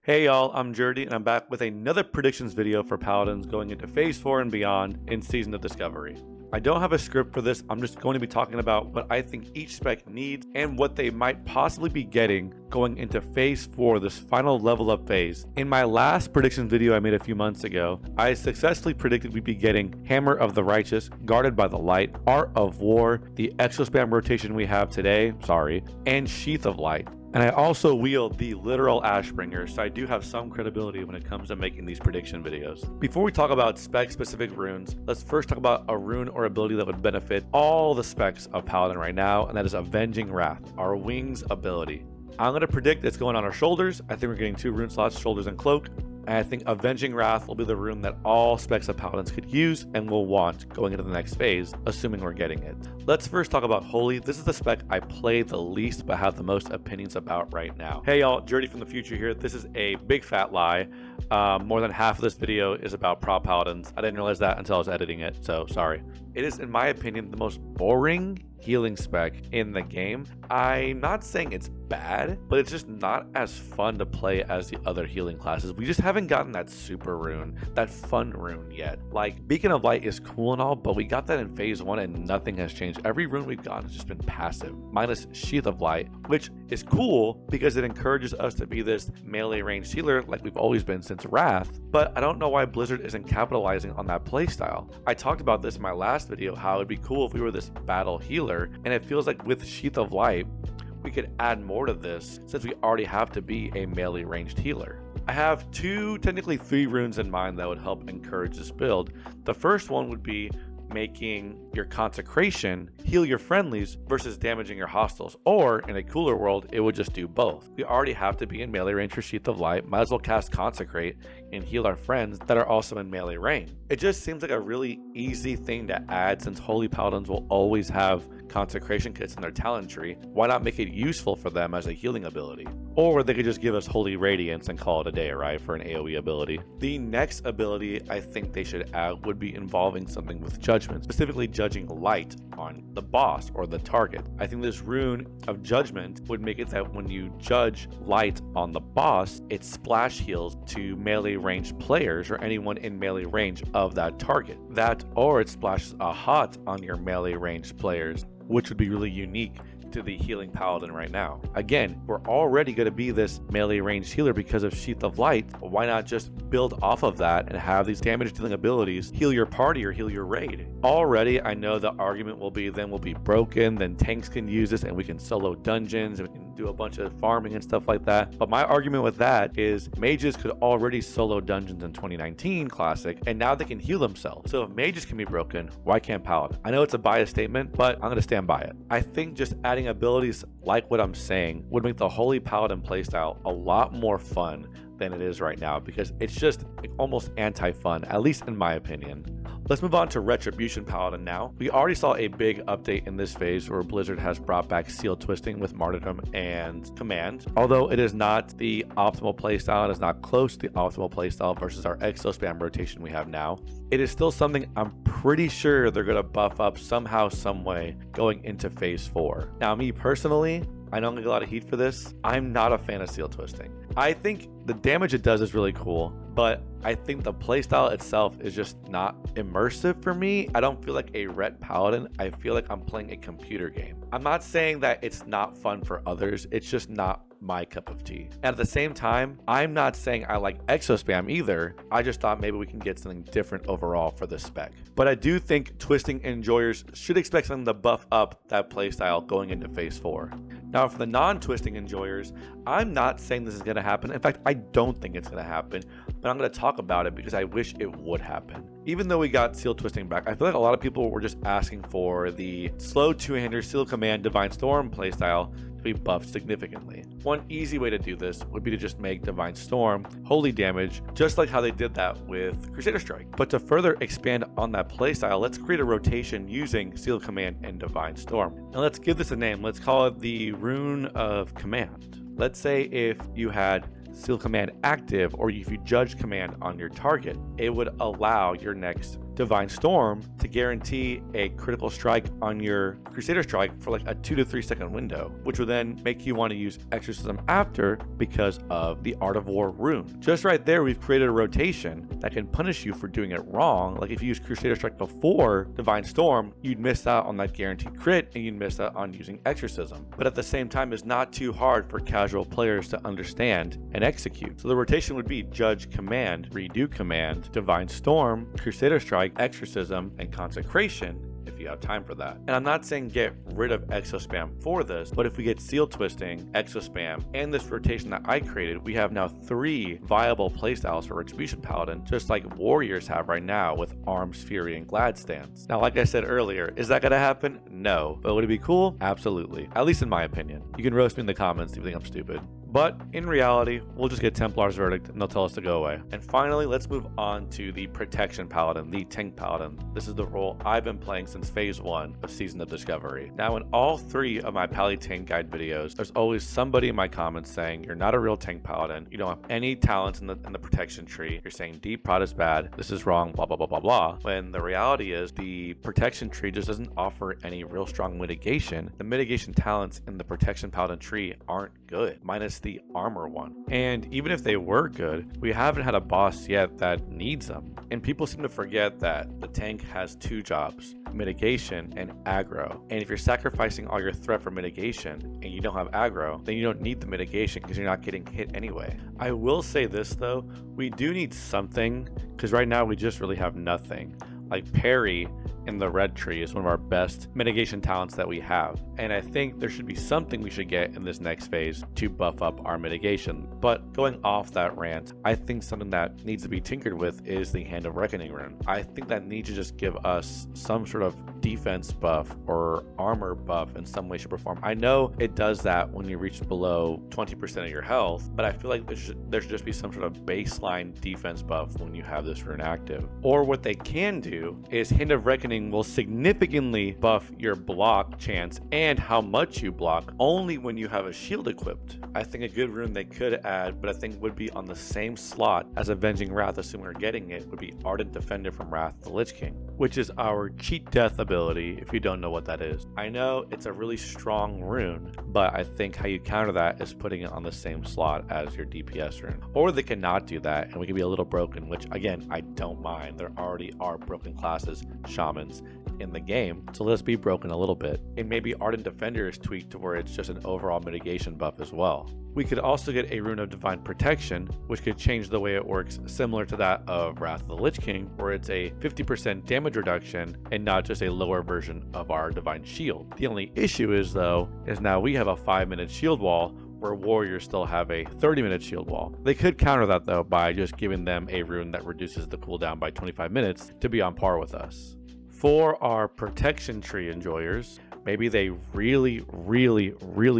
Hey y'all, I'm Jordy and I'm back with another predictions video for Paladins going into Phase 4 and beyond in Season of Discovery. I don't have a script for this, I'm just going to be talking about what I think each spec needs and what they might possibly be getting going into Phase 4, this final level up phase. In my last predictions video I made a few months ago, I successfully predicted we'd be getting Hammer of the Righteous, Guarded by the Light, Art of War, the Exospam rotation we have today, and Sheath of Light. And I also wield the literal Ashbringer, so I do have some credibility when it comes to making these prediction videos. Before we talk about spec-specific runes, let's first talk about a rune or ability that would benefit all the specs of Paladin right now, and that is Avenging Wrath, our Wings ability. I'm going to predict it's going on our shoulders. I think we're getting 2 rune slots, shoulders and cloak. And I think Avenging Wrath will be the rune that all specs of Paladins could use and will want going into the next phase, assuming we're getting it. Let's first talk about Holy. This is the spec I play the least but have the most opinions about right now. Hey y'all, Jordy from the future here. This is a big fat lie. More than half of this video is about Prot Paladins. I didn't realize that until I was editing it, so sorry. It is, in my opinion, the most boring healing spec in the game. I'm not saying it's bad, but it's just not as fun to play as the other healing classes. We just haven't gotten that super rune, that fun rune yet. Like, Beacon of Light is cool and all, but we got that in phase 1 and nothing has changed. Every rune we've gotten has just been passive, minus Sheath of Light, which is cool because it encourages us to be this melee ranged healer like we've always been since Wrath, but I don't know why Blizzard isn't capitalizing on that playstyle. I talked about this in my last video, how it'd be cool if we were this battle healer, and it feels like with Sheath of Light, we could add more to this since we already have to be a melee ranged healer. I have 2, technically 3 runes in mind that would help encourage this build. The first one would be making your Consecration heal your friendlies versus damaging your hostiles, or in a cooler world it would just do both. We already have to be in melee range for Sheath of Light, might as well cast Consecrate and heal our friends that are also in melee range. It just seems like a really easy thing to add since Holy Paladins will always have Consecration kits in their talent tree. Why not make it useful for them as a healing ability? Or they could just give us Holy Radiance and call it a day, right, for an AoE ability. The next ability I think they should add would be involving something with Judgement, specifically judging light on the boss or the target. I think this rune of Judgement would make it that when you judge light on the boss, it splash heals to melee ranged players or anyone in melee range of that target. That, or it splashes a hot on your melee ranged players, which would be really unique to the healing paladin right now. Again, we're already going to be this melee ranged healer because of Sheath of Light. Why not just build off of that and have these damage dealing abilities heal your party or heal your raid? Already, I know the argument will be then we'll be broken, then tanks can use this and we can solo dungeons and we can do a bunch of farming and stuff like that. But my argument with that is mages could already solo dungeons in 2019 Classic, and now they can heal themselves. So if mages can be broken, why can't Paladin? I know it's a biased statement, but I'm going to stand by it. I think just adding abilities like what I'm saying would make the Holy Paladin playstyle a lot more fun than it is right now, because it's just almost anti-fun, at least in my opinion. Let's move on to Retribution Paladin now. We already saw a big update in this phase where Blizzard has brought back Seal Twisting with Martyrdom and Command. Although it is not the optimal playstyle, it is not close to the optimal playstyle versus our Exospam rotation we have now, it is still something I'm pretty sure they're going to buff up somehow, some way going into phase 4. Now, me personally, I know I'm gonna get a lot of heat for this. I'm not a fan of Seal Twisting. I think the damage it does is really cool, but I think the playstyle itself is just not immersive for me. I don't feel like a Ret Paladin. I feel like I'm playing a computer game. I'm not saying that it's not fun for others. It's just not my cup of tea. And at the same time, I'm not saying I like Exospam either. I just thought maybe we can get something different overall for this spec. But I do think Twisting enjoyers should expect something to buff up that playstyle going into phase 4. Now, for the non-Twisting enjoyers, I'm not saying this is going to happen. In fact, I don't think it's going to happen, but I'm going to talk about it because I wish it would happen. Even though we got Seal Twisting back, I feel like a lot of people were just asking for the slow two-hander Seal Command Divine Storm playstyle to be buffed significantly. One easy way to do this would be to just make Divine Storm holy damage, just like how they did that with Crusader Strike. But to further expand on that playstyle, let's create a rotation using Seal Command and Divine Storm. Now let's give this a name. Let's call it the Rune of Command. Let's say if you had Seal Command active, or if you judge command on your target, it would allow your next Divine Storm to guarantee a critical strike on your Crusader strike for like a 2 to 3 second window, which would then make you want to use Exorcism after because of the Art of War rune. Just right there, we've created a rotation that can punish you for doing it wrong. Like if you use Crusader strike before Divine Storm, you'd miss out on that guaranteed crit and you'd miss out on using Exorcism. But at the same time, it's not too hard for casual players to understand and execute. So the rotation would be Judge Command, Redo Command, Divine Storm, Crusader Strike, Exorcism, and Consecration, if you have time for that. And I'm not saying get rid of Exo Spam for this, but if we get Seal Twisting, Exo Spam, and this rotation that I created, we have now 3 viable playstyles for Retribution Paladin, just like Warriors have right now with Arms, Fury, and Glad Stance. Now, like I said earlier, is that gonna happen? No. But would it be cool? Absolutely. At least in my opinion. You can roast me in the comments if you think I'm stupid. But in reality, we'll just get Templars Verdict and they'll tell us to go away. And finally, let's move on to the Protection Paladin, the Tank Paladin. This is the role I've been playing since Phase 1 of Season of Discovery. Now, in all 3 of my Pally Tank Guide videos, there's always somebody in my comments saying, you're not a real Tank Paladin, you don't have any talents in the protection tree, you're saying deep Prot is bad, this is wrong, blah, blah, blah, blah, blah. When the reality is, the protection tree just doesn't offer any real strong mitigation. The mitigation talents in the Protection Paladin tree aren't good, minus the armor one. And even if they were good, we haven't had a boss yet that needs them. And people seem to forget that the tank has 2 jobs, mitigation and aggro. And if you're sacrificing all your threat for mitigation and you don't have aggro, then you don't need the mitigation because you're not getting hit anyway. I will say this though, we do need something because right now we just really have nothing. Like parry in the red tree is one of our best mitigation talents that we have. And I think there should be something we should get in this next phase to buff up our mitigation. But going off that rant, I think something that needs to be tinkered with is the Hand of Reckoning rune. I think that needs to just give us some sort of defense buff or armor buff in some way, shape, or form. I know it does that when you reach below 20% of your health, but I feel like there should just be some sort of baseline defense buff when you have this rune active. Or what they can do is Hand of Reckoning will significantly buff your block chance and how much you block only when you have a shield equipped. I think a good rune they could add, but I think would be on the same slot as Avenging Wrath, assuming we're getting it, would be Ardent Defender from Wrath the Lich King, which is our cheat death ability if you don't know what that is. I know it's a really strong rune, but I think how you counter that is putting it on the same slot as your DPS rune. Or they cannot do that and we can be a little broken, which again, I don't mind. There already are broken classes, shamans, in the game, so let's be broken a little bit. And maybe Ardent Defender is tweaked to where it's just an overall mitigation buff as well. We could also get a Rune of Divine Protection, which could change the way it works, similar to that of Wrath of the Lich King, where it's a 50% damage reduction and not just a lower version of our Divine Shield. The only issue is though, is now we have a 5-minute shield wall where Warriors still have a 30-minute shield wall. They could counter that though by just giving them a rune that reduces the cooldown by 25 minutes to be on par with us. For our protection tree enjoyers, maybe they really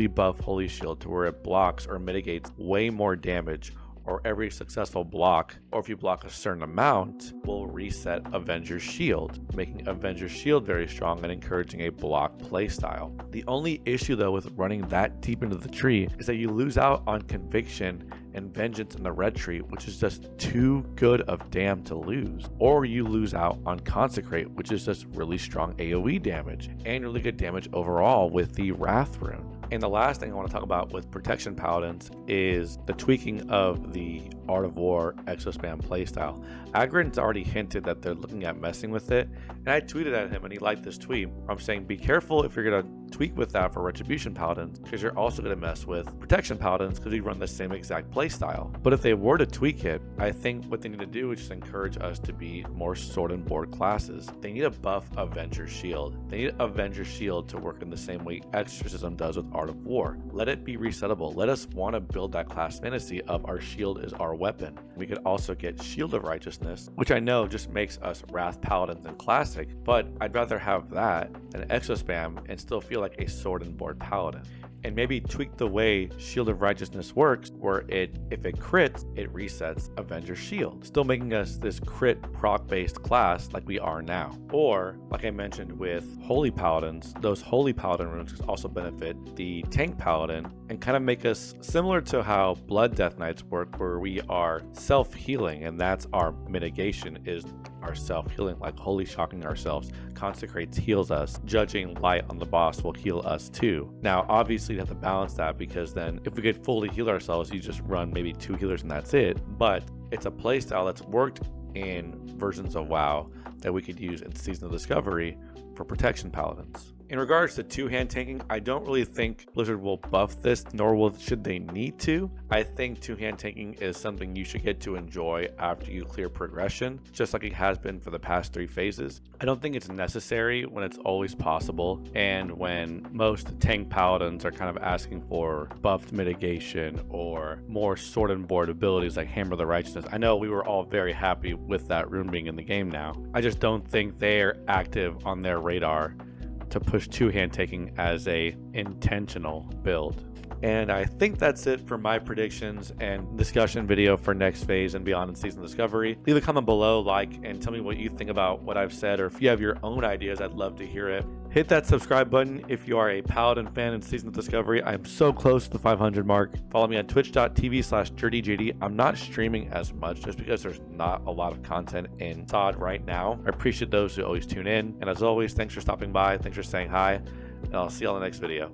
buff Holy Shield to where it blocks or mitigates way more damage, or every successful block, or if you block a certain amount, will reset Avenger's Shield, making Avenger's Shield very strong and encouraging a block playstyle. The only issue though with running that deep into the tree is that you lose out on Conviction and Vengeance in the red tree, which is just too good of damn to lose. Or you lose out on Consecrate, which is just really strong AoE damage and really good damage overall with the Wrath rune. And the last thing I want to talk about with Protection Paladins is the tweaking of the Art of War Exospam playstyle. Agrin's already hinted that they're looking at messing with it, and I tweeted at him and he liked this tweet. I'm saying be careful if you're going to tweak with that for Retribution Paladins, because you're also going to mess with Protection Paladins because we run the same exact playstyle. But if they were to tweak it, I think what they need to do is just encourage us to be more sword and board classes. They need to buff Avenger's Shield. They need Avenger's Shield to work in the same way Exorcism does with Art of War. Let it be resettable. Let us want to build that class fantasy of our shield is our weapon. We could also get Shield of Righteousness, which I know just makes us Wrath Paladins in Classic, but I'd rather have that than Exospam and still feel like a sword and board paladin. and maybe tweak the way Shield of Righteousness works, where if it crits, it resets Avengers Shield, still making us this crit proc based class like we are now. Or like I mentioned with Holy Paladins, those Holy Paladin runes also benefit the tank Paladin and kind of make us similar to how Blood Death Knights work, where we are self-healing, and that's our mitigation, is our self-healing, like Holy Shocking ourselves. Consecrates heals us. Judging Light on the boss will heal us too. Now obviously you have to balance that, because then if we could fully heal ourselves, you just run maybe 2 healers and that's it. But it's a playstyle that's worked in versions of WoW that we could use in Season of Discovery for protection Paladins. In regards to two-hand tanking, I don't really think Blizzard will buff this, nor should they need to. I think two-hand tanking is something you should get to enjoy after you clear progression, just like it has been for the past 3 phases. I don't think it's necessary when it's always possible, and when most tank paladins are kind of asking for buffed mitigation or more sword and board abilities like Hammer of the Righteousness. I know we were all very happy with that rune being in the game now. I just don't think they're active on their radar to push two-hand taking as a intentional build. And I think that's it for my predictions and discussion video for next phase and beyond in Season Discovery. Leave a comment below, like, and tell me what you think about what I've said, or if you have your own ideas, I'd love to hear it. Hit that subscribe button if you are a Paladin fan in Season of Discovery. I am so close to the 500 mark. Follow me on twitch.tv/JerdyJD. I'm not streaming as much just because there's not a lot of content in SOD right now. I appreciate those who always tune in. And as always, thanks for stopping by. Thanks for saying hi. And I'll see you on the next video.